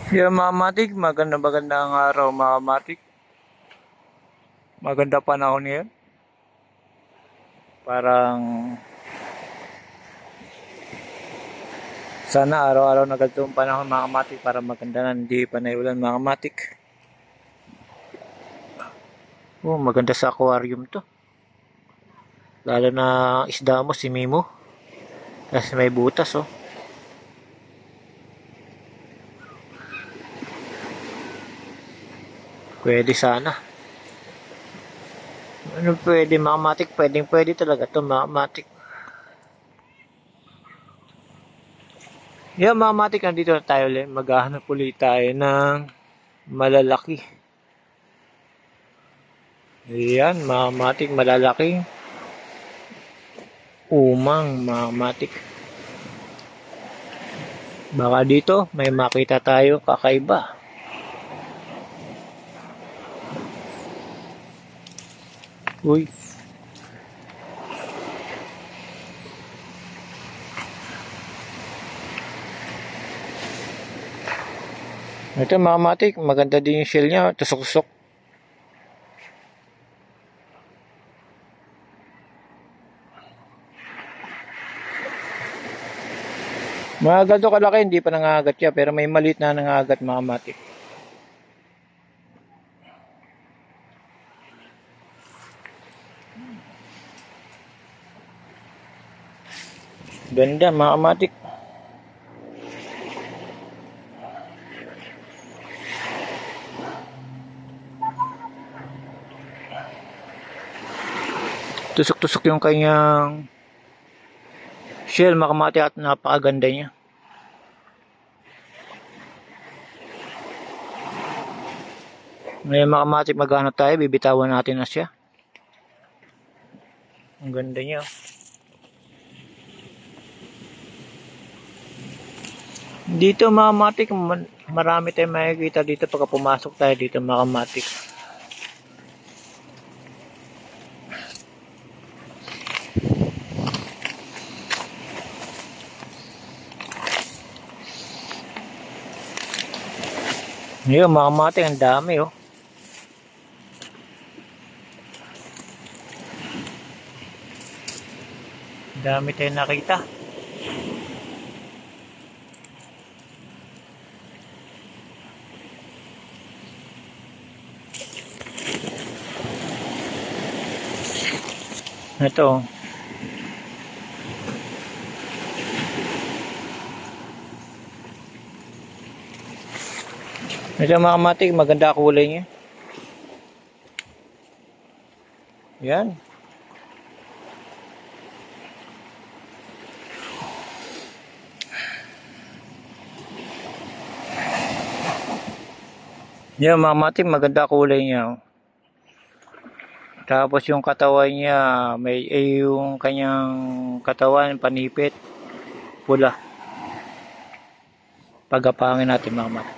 Yeah, mga matik, magandang araw mga matik. Maganda panahon ngayon. Parang sana araw-araw na ganito ang panahon mga matik para maganda na hindi pa ulan mga matik. Oh, maganda sa aquarium to. Lalo na isda mo, si Mimo. Kasi may butas oh. Pwede sana. Ano pwede mga matik? Pwede talaga to mga matik. Yeah, mga matik, nandito na tayo ulit. Maghahanap ulit tayo ng malalaki. Ayan, mga matik, malalaki. Umang, mga matik. Baka dito may makita tayo kakaiba. Uy. Ito mga matik, maganda din yung shell niya, tusok-tusok. Mga ganito kalaki, hindi pa nangagat siya, pero may maliit na nangagat mga matik. Ganda mga matik. Tusok-tusok yung kanyang shell mga matik at napakaganda niya. Ngayon mga matik, maghanap tayo, bibitawan natin na siya. Ang ganda niya. Dito mga matik, marami tayong makikita dito pagka pumasok tayo dito mga matik. Ngayon mga matik, ang dami oh. Dami tayong nakita. Ito. Ito mga matik, maganda kulay niya. Yan. Yan mga matik, maganda kulay niya. Tapos yung katawan niya, yung kanyang katawan, panipit, pula. Pagapangin natin mga matik.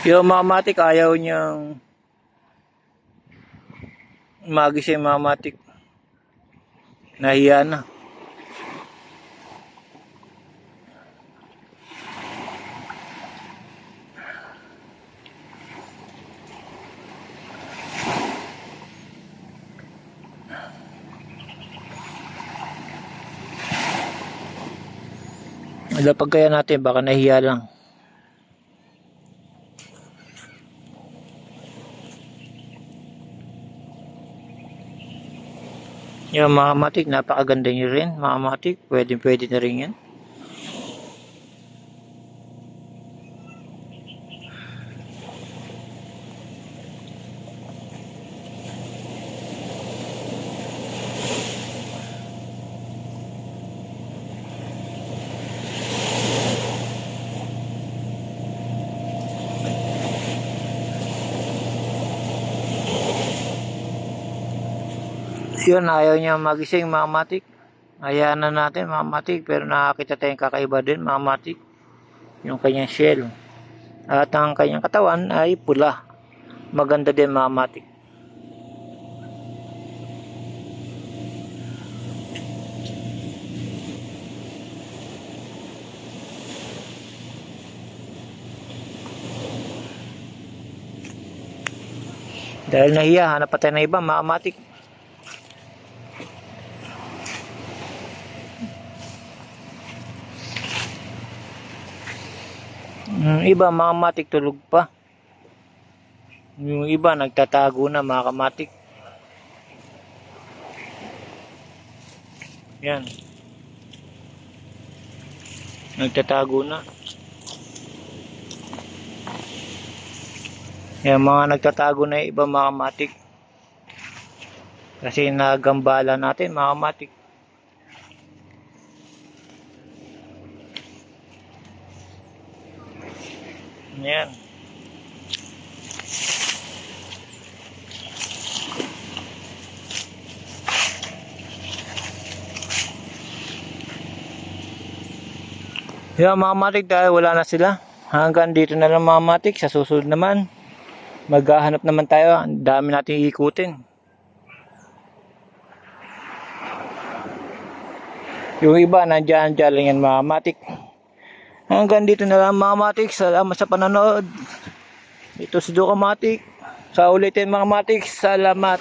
Yung mga matik, ayaw niyang magising mga matik. Nahiya na. Lapag kaya natin, baka nahiya lang. Yung mga matik, napakaganda nyo rin. Mga matik, pwede na rin yan. Yun, ayaw niya magising mga matik. Hayaan na natin mga matik, pero nakakita tayong kakaiba din mga matik. Yung kanyang shell. At ang kanyang katawan ay pula. Maganda din mga kamatik. Dahil nahiya, hanap pa tayo ng iba mga kamatik. Iba mga kamatik tulog pa. Yung iba nagtatago na mga kamatik. Yan. Nagtatago na. Yan mga nagtatago na yung iba mga kamatik. Kasi nagambala natin mga kamatik. Yan. Yan mga kamatik, dahil wala na sila. Hanggang dito na lang mga kamatik. Sa susunod naman, maghahanap naman tayo. Ang dami natin iikutin. Yung iba nandiyan lang yan mga kamatik. Hanggang dito na lang mga kamatik. Salamat sa panonood. Ito si Joe Kamatik. Sa ulitin mga kamatik. Salamat.